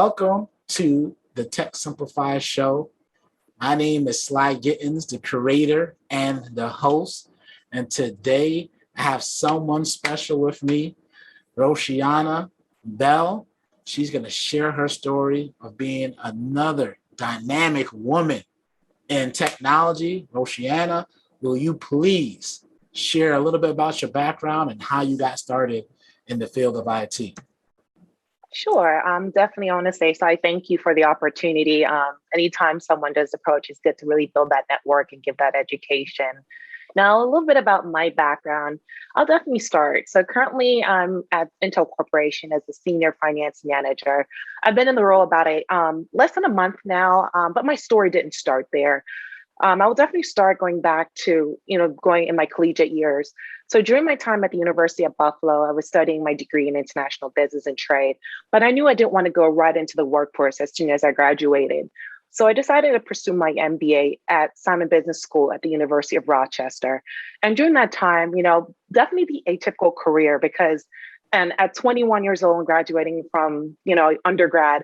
welcome to the Tech Simplified show. My name is Sly Gittins, the creator and the host. And today I have someone special with me, Roshiana Bell. She's going to share her story of being another dynamic woman in technology. Roshiana, will you please share a little bit about your background and how you got started in the field of IT? Sure. Definitely want to say, so I thank you for the opportunity. Anytime someone does approach, it's good to really build that network and give that education. Now, a little bit about my background. I'll definitely start. So currently I'm at Intel Corporation as a senior finance manager. I've been in the role about less than a month now, but my story didn't start there. I will definitely start going back to, going in my collegiate years. So during my time at the University of Buffalo, I was studying my degree in international business and trade, but I knew I didn't want to go right into the workforce as soon as I graduated. So I decided to pursue my MBA at Simon Business School at the University of Rochester. And during that time, definitely the atypical career and at 21 years old and graduating from, undergrad,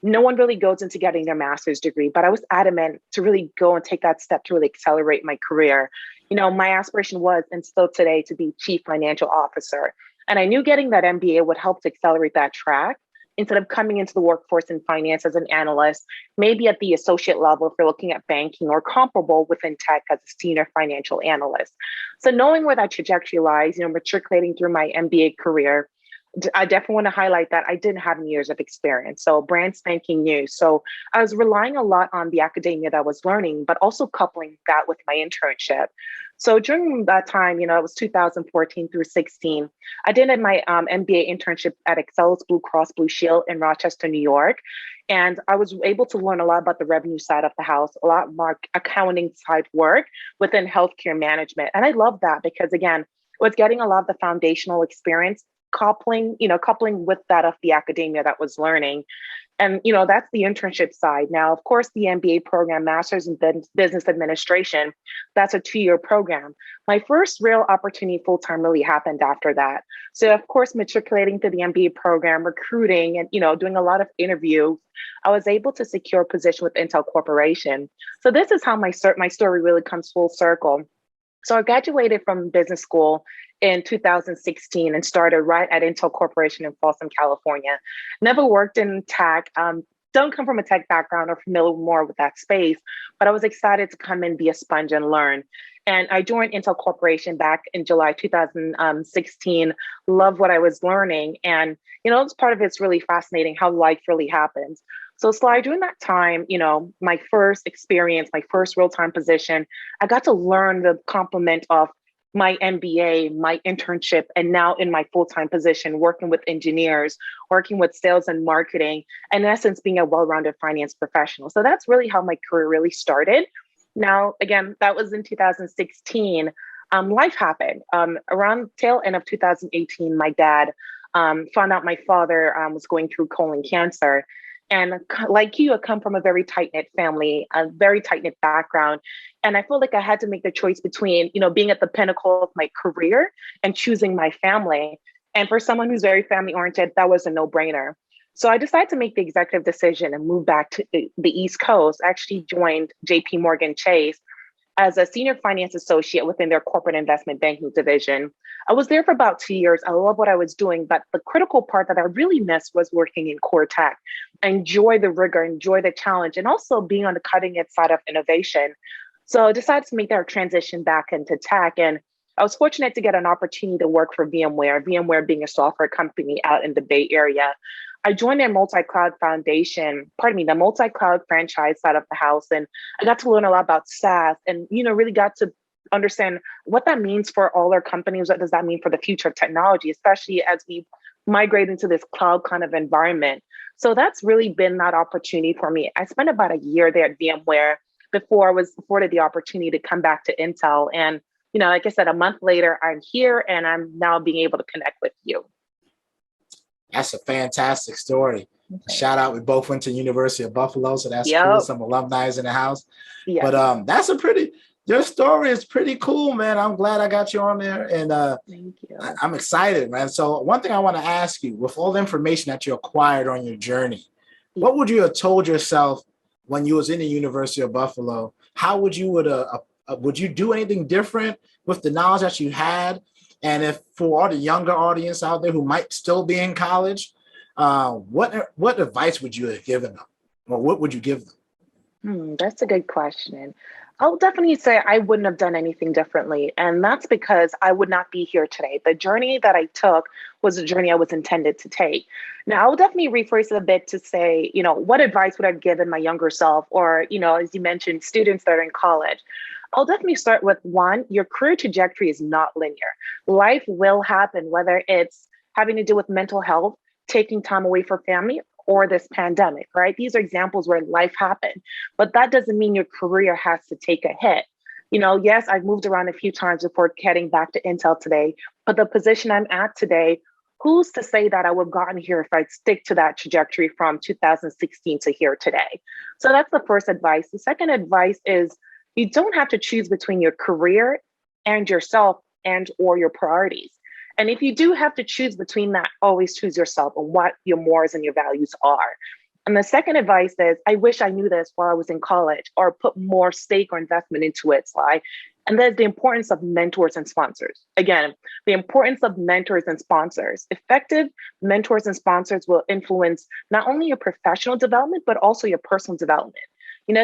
no one really goes into getting their master's degree, but I was adamant to really go and take that step to really accelerate my career. My aspiration was, and still today, to be chief financial officer. And I knew getting that MBA would help to accelerate that track instead of coming into the workforce in finance as an analyst, maybe at the associate level if you're looking at banking, or comparable within tech as a senior financial analyst. So knowing where that trajectory lies, matriculating through my MBA career, I definitely want to highlight that I didn't have any years of experience, so brand spanking new. So I was relying a lot on the academia that I was learning, but also coupling that with my internship. So during that time, it was 2014 through 16, I did my MBA internship at Excel's Blue Cross Blue Shield in Rochester, New York. And I was able to learn a lot about the revenue side of the house, a lot more accounting side work within healthcare management. And I love that because, again, I was getting a lot of the foundational experience coupling with that of the academia that was learning. And, that's the internship side. Now, of course, the MBA program, Master's in Business Administration, that's a 2-year program. My first real opportunity full-time really happened after that. So, of course, matriculating to the MBA program, recruiting, and, doing a lot of interviews, I was able to secure a position with Intel Corporation. So this is how my story really comes full circle. So I graduated from business school in 2016 and started right at Intel Corporation in Folsom, California. Never worked in tech, don't come from a tech background or familiar more with that space, but I was excited to come in, be a sponge and learn. And I joined Intel Corporation back in July 2016, loved what I was learning. And, it's part of it's really fascinating how life really happens. So Sly, during that time, my first experience, my first real-time position, I got to learn the complement of my MBA, my internship, and now in my full-time position, working with engineers, working with sales and marketing, in essence, being a well-rounded finance professional. So that's really how my career really started. Now, again, that was in 2016. Life happened. Around tail end of 2018, my dad found out my father was going through colon cancer. And like you, I come from a very tight-knit family, a very tight-knit background. And I feel like I had to make the choice between, being at the pinnacle of my career and choosing my family. And for someone who's very family-oriented, that was a no-brainer. So I decided to make the executive decision and move back to the East Coast. I actually joined JP Morgan Chase as a senior finance associate within their corporate investment banking division. I was there for about 2 years. I love what I was doing, but the critical part that I really missed was working in core tech. I enjoy the rigor, enjoy the challenge, and also being on the cutting edge side of innovation. So I decided to make that transition back into tech. And I was fortunate to get an opportunity to work for VMware being a software company out in the Bay Area. I joined their multi-cloud the multi-cloud franchise side of the house. And I got to learn a lot about SaaS and, really got to understand what that means for all our companies. What does that mean for the future of technology, especially as we migrate into this cloud kind of environment? So that's really been that opportunity for me. I spent about a year there at VMware before I was afforded the opportunity to come back to Intel. And, like I said, a month later, I'm here and I'm now being able to connect with you. That's a fantastic story. Okay. Shout out, we both went to University of Buffalo, so that's cool. Some alumni in the house. Yeah. But your story is pretty cool, man. I'm glad I got you on there. And thank you. I'm excited, man. So one thing I want to ask you, with all the information that you acquired on your journey, what would you have told yourself when you was in the University of Buffalo? How would you do anything different with the knowledge that you had? And if for all the younger audience out there who might still be in college, what advice would you have given them, or what would you give them? That's a good question. I'll definitely say I wouldn't have done anything differently. And that's because I would not be here today. The journey that I took was a journey I was intended to take. Now, I'll definitely rephrase it a bit to say, what advice would I have given my younger self? Or, as you mentioned, students that are in college. I'll definitely start with one, your career trajectory is not linear. Life will happen, whether it's having to do with mental health, taking time away from family, or this pandemic, right? These are examples where life happened, but that doesn't mean your career has to take a hit. Yes, I've moved around a few times before getting back to Intel today, but the position I'm at today, who's to say that I would have gotten here if I'd stick to that trajectory from 2016 to here today? So that's the first advice. The second advice is you don't have to choose between your career and yourself and or your priorities. And if you do have to choose between that, always choose yourself and what your mores and your values are. And the second advice is, I wish I knew this while I was in college or put more stake or investment into it, Sly. And there's the importance of mentors and sponsors. Again, the importance of mentors and sponsors. Effective mentors and sponsors will influence not only your professional development, but also your personal development.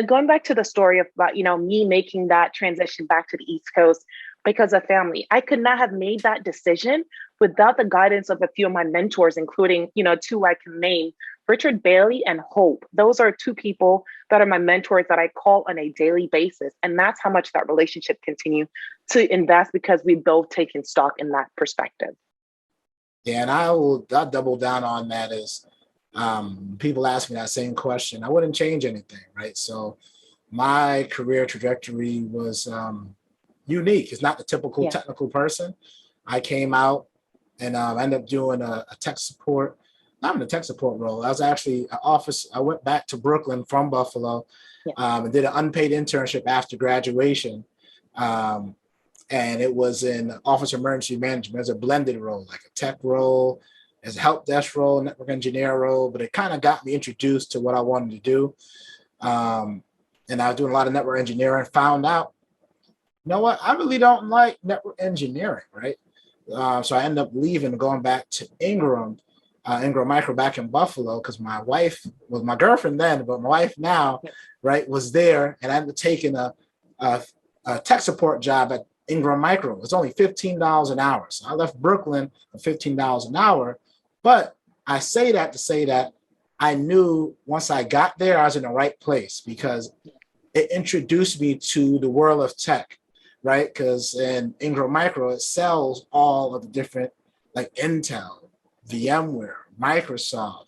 Going back to the story of about, me making that transition back to the East Coast because of family, I could not have made that decision without the guidance of a few of my mentors, including, two I can name, Richard Bailey and Hope. Those are two people that are my mentors that I call on a daily basis. And that's how much that relationship continued to invest because we both taken stock in that perspective. Yeah, and I'll double down on that is people ask me that same question. I wouldn't change anything, right? So my career trajectory was unique. It's not the typical technical person. I came out and ended up doing a tech support, not in a tech support role. I was actually an office. I went back to Brooklyn from Buffalo and did an unpaid internship after graduation. And it was in office emergency management as a blended role, like a tech role, as a help desk role, network engineer role, but it kind of got me introduced to what I wanted to do. And I was doing a lot of network engineering, found out, you know what, I really don't like network engineering, right? So I ended up leaving and going back to Ingram Micro back in Buffalo because my wife was my girlfriend then, but my wife now, right, was there. And I ended up taking a tech support job at Ingram Micro. It's only $15 an hour. So I left Brooklyn for $15 an hour. But I say that to say that I knew once I got there, I was in the right place because it introduced me to the world of tech, right? Because in Ingram Micro, it sells all of the different, like Intel, VMware, Microsoft,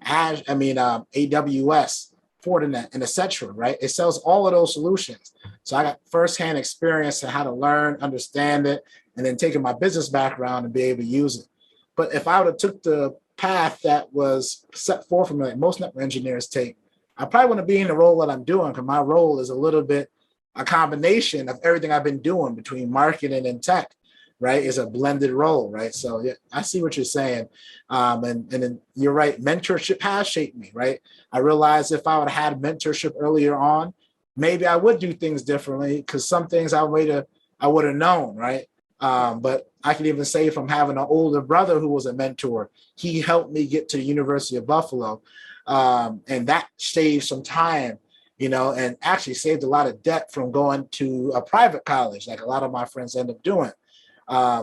AWS, Fortinet, and etc. Right? It sells all of those solutions. So I got firsthand experience on how to learn, understand it, and then taking my business background and be able to use it. But if I would have took the path that was set forth for me, like most network engineers take, I probably wouldn't be in the role that I'm doing because my role is a little bit a combination of everything I've been doing between marketing and tech, right? Is a blended role, right? So yeah, I see what you're saying. And then you're right, mentorship has shaped me, right? I realized if I would have had mentorship earlier on, maybe I would do things differently because some things I would have known, right? But I can even say from having an older brother who was a mentor, he helped me get to the University of Buffalo. And that saved some time, and actually saved a lot of debt from going to a private college, like a lot of my friends end up doing,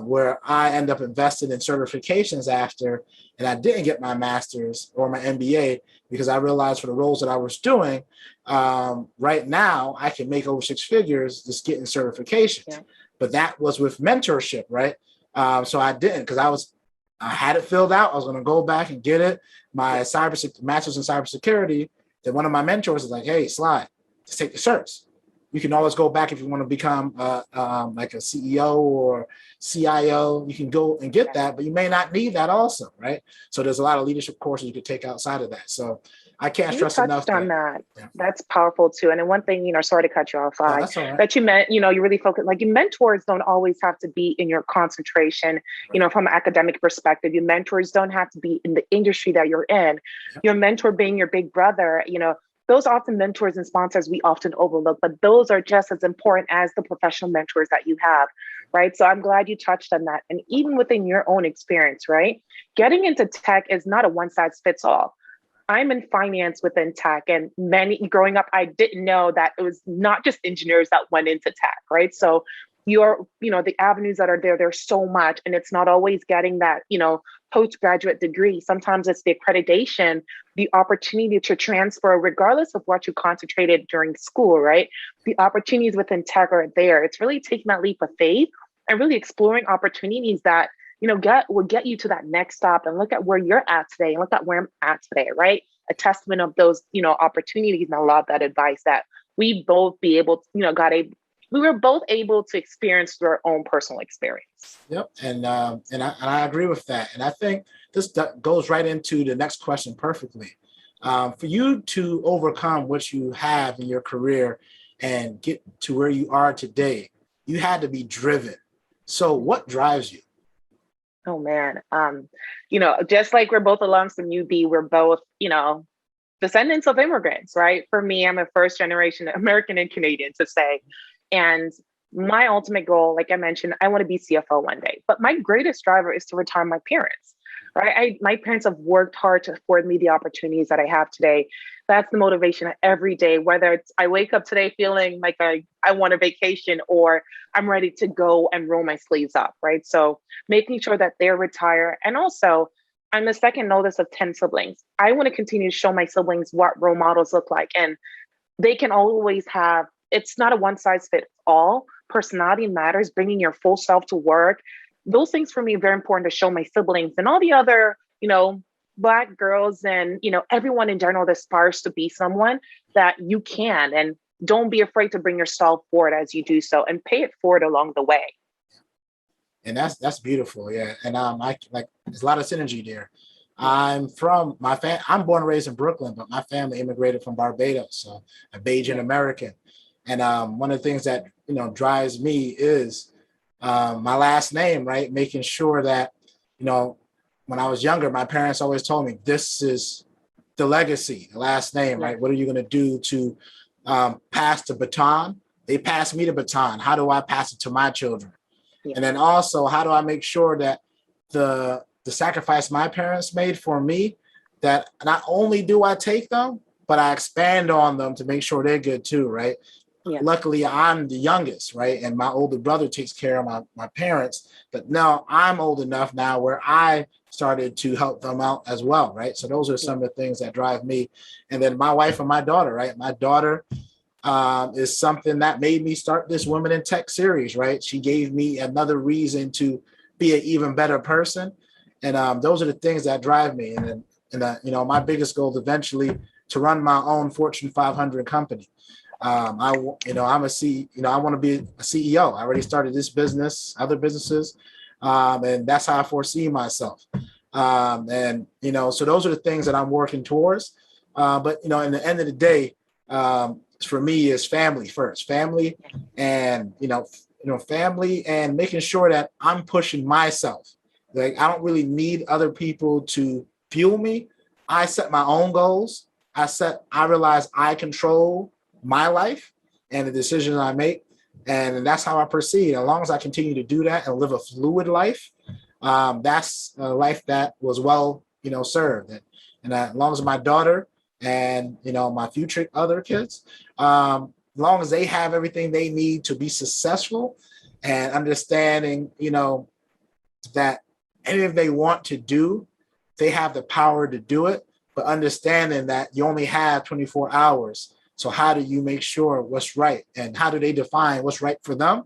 where I end up investing in certifications after, and I didn't get my master's or my MBA because I realized for the roles that I was doing, right now I can make over six figures just getting certifications. Yeah. But that was with mentorship, right? So I didn't because I had it filled out. I was going to go back and get it. My master's in cybersecurity. Then one of my mentors was like, "Hey, Sly, just take the certs." you can always go back if you want to become like a CEO or CIO. You can go and get that, but you may not need that also, right? So there's a lot of leadership courses you could take outside of that. So I can't You stress enough touched on that. yeah. That's powerful too. And then one thing, sorry to cut you off, Oh, that's all right. that you meant, you really focus, like your mentors don't always have to be in your concentration, Right. from an academic perspective. Your mentors don't have to be in the industry that you're in. Yep. Your mentor being your big brother, those often mentors and sponsors we often overlook, but those are just as important as the professional mentors that you have, right? So I'm glad you touched on that. And even within your own experience, right? Getting into tech is not a one size fits all. I'm in finance within tech, and growing up, I didn't know that it was not just engineers that went into tech, right? So the avenues that are there, there's so much, and it's not always getting that, postgraduate degree. Sometimes it's the accreditation, the opportunity to transfer, regardless of what you concentrated during school, right? The opportunities within tech are there. It's really taking that leap of faith and really exploring opportunities that will get you to that next stop, and look at where you're at today and look at where I'm at today, right? A testament of those, opportunities, and I love that advice that we both be able to, we were both able to experience through our own personal experience. Yep. And I agree with that. And I think this goes right into the next question perfectly. For you to overcome what you have in your career and get to where you are today, you had to be driven. So what drives you? Oh man. Just like we're both alums from UB, we're both, descendants of immigrants, right? For me, I'm a first generation American and Canadian to say. And my ultimate goal, like I mentioned, I want to be CFO one day. But my greatest driver is to retire my parents, right? My parents have worked hard to afford me the opportunities that I have today. That's the motivation every day, whether it's I wake up today feeling like I want a vacation, or I'm ready to go and roll my sleeves up, right? So making sure that they're retired. And also, I'm the second oldest of 10 siblings. I want to continue to show my siblings what role models look like. And they can always have, it's not a one size fits all. Personality matters, bringing your full self to work. Those things for me are very important to show my siblings and all the other, Black girls and, everyone in general that aspires to be someone that you can. And don't be afraid to bring yourself forward as you do so, and pay it forward along the way. And that's beautiful. Yeah. And I like there's a lot of synergy there. I'm from I'm born and raised in Brooklyn, but my family immigrated from Barbados, so a Bajan American. And one of the things that drives me is my last name, right? Making sure that when I was younger, my parents always told me this is the legacy, the last name, right? What are you going to do to pass the baton? They passed me the baton. How do I pass it to my children? Yeah. And then also, how do I make sure that the sacrifice my parents made for me, that not only do I take them, but I expand on them to make sure they're good too, right? Yeah. Luckily, I'm the youngest, right? And my older brother takes care of my parents. But now I'm old enough now where I started to help them out as well, right? So those are some of the things that drive me. And then my wife and my daughter, right? My daughter is something that made me start this Women in Tech series, right? She gave me another reason to be an even better person. And those are the things that drive me. And my biggest goal is eventually to run my own Fortune 500 company. I want to be a CEO. I already started this business, other businesses, and that's how I foresee myself. So those are the things that I'm working towards. But in the end of the day, for me, is family first, family, and family, and making sure that I'm pushing myself. Like, I don't really need other people to fuel me. I set my own goals. I realize I control my life and the decisions I make. And that's how I proceed. As long as I continue to do that and live a fluid life, that's a life that was well, served. And as long as my daughter and, my future other kids, as long as they have everything they need to be successful, and understanding, that anything they want to do, they have the power to do it, but understanding that you only have 24 hours. So how do you make sure what's right, and how do they define what's right for them?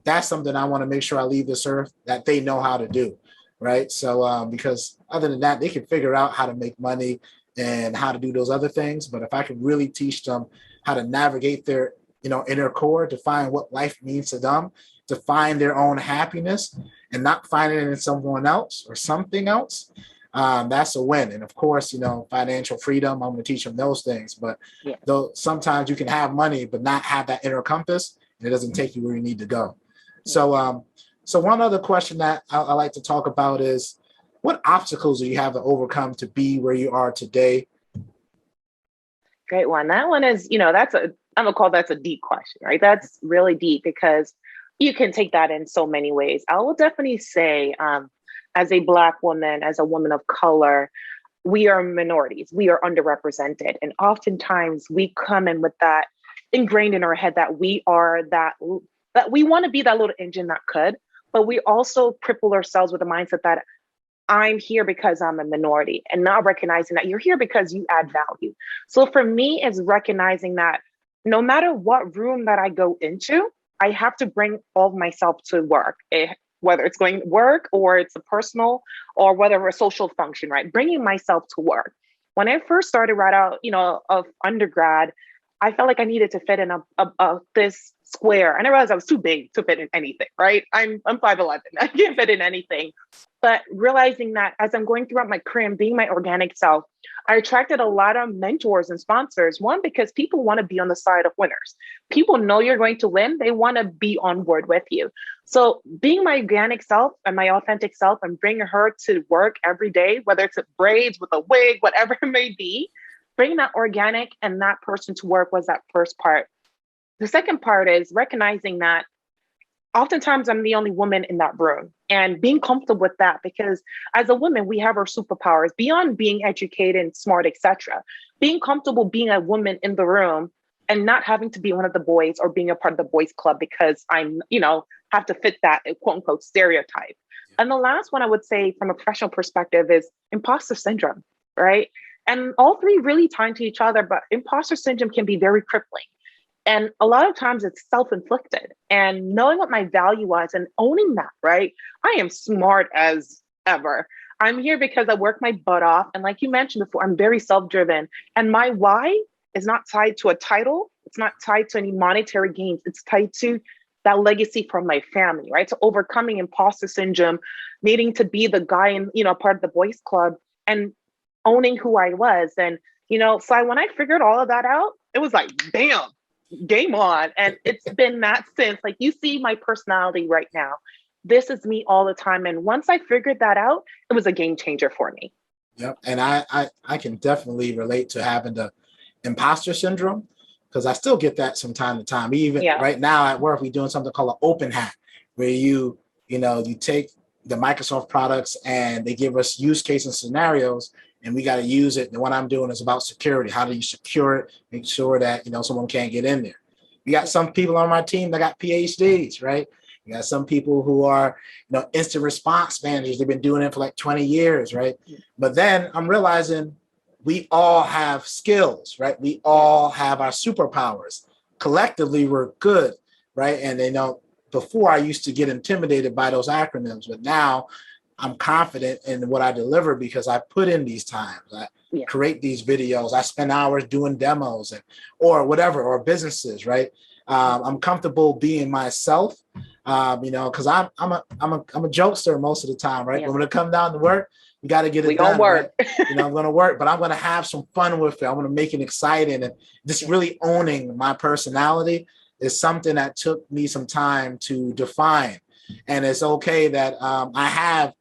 That's something I want to make sure I leave this earth that they know how to do, right? So because other than that, they can figure out how to make money and how to do those other things. But if I can really teach them how to navigate their inner core, to find what life means to them, to find their own happiness and not find it in someone else or something else. That's a win. And of course, financial freedom, I'm going to teach them those things. But though sometimes you can have money, but not have that inner compass, and it doesn't take you where you need to go. So one other question that I like to talk about is, what obstacles do you have to overcome to be where you are today? Great one. That one is, I'm gonna call that's a deep question, right? That's really deep because you can take that in so many ways. I will definitely say, as a Black woman, as a woman of color, we are minorities. We are underrepresented. And oftentimes we come in with that ingrained in our head that we are that we want to be that little engine that could, but we also cripple ourselves with the mindset that I'm here because I'm a minority, and not recognizing that you're here because you add value. So for me, it's recognizing that no matter what room that I go into, I have to bring all of myself to work, whether it's going to work or it's a personal or whether a social function, right? Bringing myself to work. When I first started right out, of undergrad, I felt like I needed to fit in this square. And I realized I was too big to fit in anything, right? I'm 5'11", I can't fit in anything. But realizing that as I'm going throughout my career and being my organic self, I attracted a lot of mentors and sponsors. One, because people want to be on the side of winners. People know you're going to win. They want to be on board with you. So being my organic self and my authentic self and bringing her to work every day, whether it's braids with a wig, whatever it may be, bringing that organic and that person to work was that first part. The second part is recognizing that oftentimes I'm the only woman in that room and being comfortable with that, because as a woman, we have our superpowers beyond being educated and smart, etc. Being comfortable being a woman in the room and not having to be one of the boys or being a part of the boys club because I'm, have to fit that quote unquote stereotype. And the last one I would say from a professional perspective is imposter syndrome, right? And all three really tie into each other, but imposter syndrome can be very crippling. And a lot of times it's self-inflicted, and knowing what my value was and owning that, right? I am smart as ever. I'm here because I work my butt off. And like you mentioned before, I'm very self-driven, and my why is not tied to a title. It's not tied to any monetary gains. It's tied to that legacy from my family, right? So overcoming imposter syndrome, needing to be the guy in, part of the boys club and owning who I was. And, so when I figured all of that out, it was like, bam, game on. And it's been that since. Like, you see my personality right now. This is me all the time. And once I figured that out, it was a game changer for me. Yep. And I can definitely relate to having the imposter syndrome, because I still get that from time to time. Even right now at work, we're doing something called an open hat, where you take the Microsoft products and they give us use case and scenarios, and we got to use it. And what I'm doing is about security. How do you secure it? Make sure that, someone can't get in there. You got some people on my team that got PhDs, right? You got some people who are, instant response managers. They've been doing it for like 20 years, right? But then I'm realizing we all have skills, right? We all have our superpowers. Collectively, we're good, right? And before I used to get intimidated by those acronyms, but now I'm confident in what I deliver because I put in these times. I create these videos. I spend hours doing demos or whatever, or businesses, right? I'm comfortable being myself, because I'm a jokester most of the time, right? But when it comes down to work, you got to get it done. Work. Right? I'm going to work, but I'm going to have some fun with it. I'm going to make it exciting, and just really owning my personality is something that took me some time to define. And it's okay that I have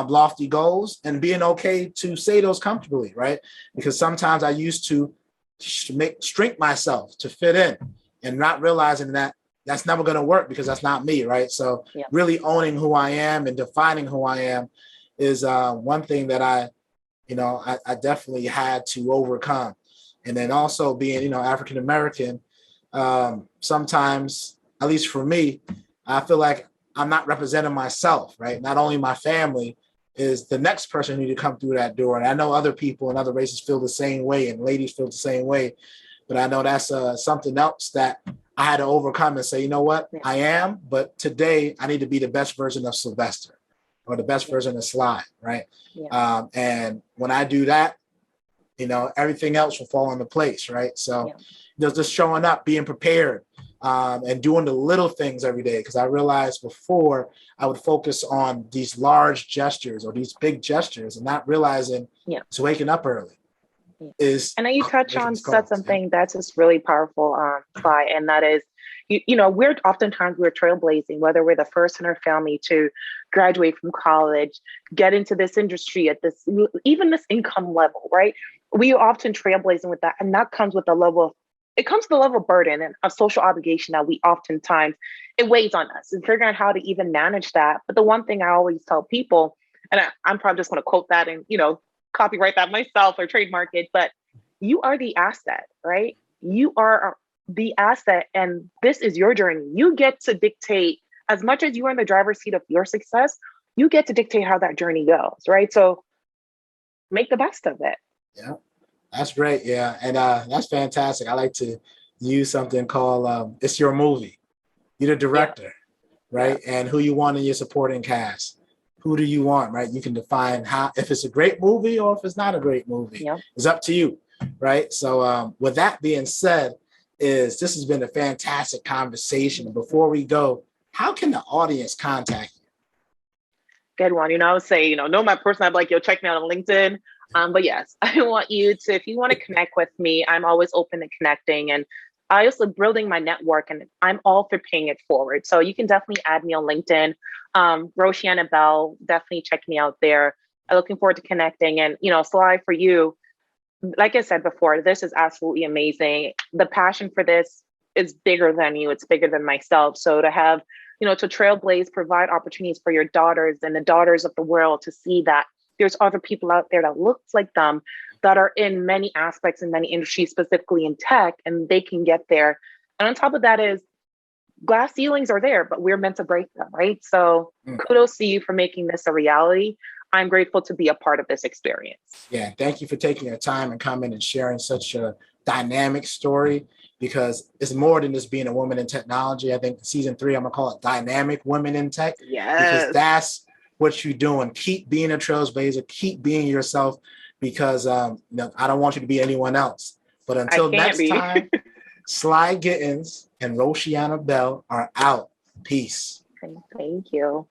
lofty goals, and being okay to say those comfortably, right? Because sometimes I used to shrink myself to fit in, and not realizing that that's never going to work because that's not me, right? So really owning who I am and defining who I am is one thing that I definitely had to overcome. And then also being, African American, sometimes, at least for me, I feel like I'm not representing myself, right? Not only my family, is the next person who need to come through that door. And I know other people in other races feel the same way, and ladies feel the same way. But I know that's something else that I had to overcome and say, you know what, I am, but today I need to be the best version of Sylvester or the best version of Sly, right? And when I do that, everything else will fall into place, right? So just showing up, being prepared, and doing the little things every day. Because I realized before I would focus on these large gestures or these big gestures and not realizing it's waking up early. And then you touch on said something that's just really powerful, Sly, and that is, we're oftentimes we're trailblazing, whether we're the first in our family to graduate from college, get into this industry at this, even this income level, right? We are often trailblazing with that, and that comes with the level of burden and a social obligation that we oftentimes, it weighs on us and figuring out how to even manage that. But the one thing I always tell people, and I'm probably just going to quote that and, copyright that myself or trademark it, but you are the asset, right? You are the asset, and this is your journey. You get to dictate, as much as you are in the driver's seat of your success, you get to dictate how that journey goes, right? So make the best of it. Yeah, that's great. Yeah, and that's fantastic. I like to use something called it's your movie. You're the director, right? And who you want in your supporting cast. Who do you want, right? You can define how, if it's a great movie or if it's not a great movie. It's up to you, right? So with that being said, this has been a fantastic conversation. And before we go, how can the audience contact you? Good one. I would say, know my person. I'd be like, check me out on LinkedIn. But yes, I want you to, if you want to connect with me, I'm always open to connecting. And I also building my network, and I'm all for paying it forward. So you can definitely add me on LinkedIn. Roshiana Bell, definitely check me out there. I'm looking forward to connecting. And, Sly, for you, like I said before, this is absolutely amazing. The passion for this is bigger than you. It's bigger than myself. So to have, to trailblaze, provide opportunities for your daughters and the daughters of the world to see that there's other people out there that looks like them, that are in many aspects in many industries, specifically in tech, and they can get there. And on top of that is glass ceilings are there, but we're meant to break them, right? So kudos to you for making this a reality. I'm grateful to be a part of this experience. Yeah, thank you for taking your time and coming and sharing such a dynamic story, because it's more than just being a woman in technology. I think season 3, I'm gonna call it Dynamic Women in Tech. Because that's what you're doing. Keep being a trailblazer, keep being yourself, because I don't want you to be anyone else. But until next time, Sly Gittins and Roshiana Bell are out. Peace. Thank you.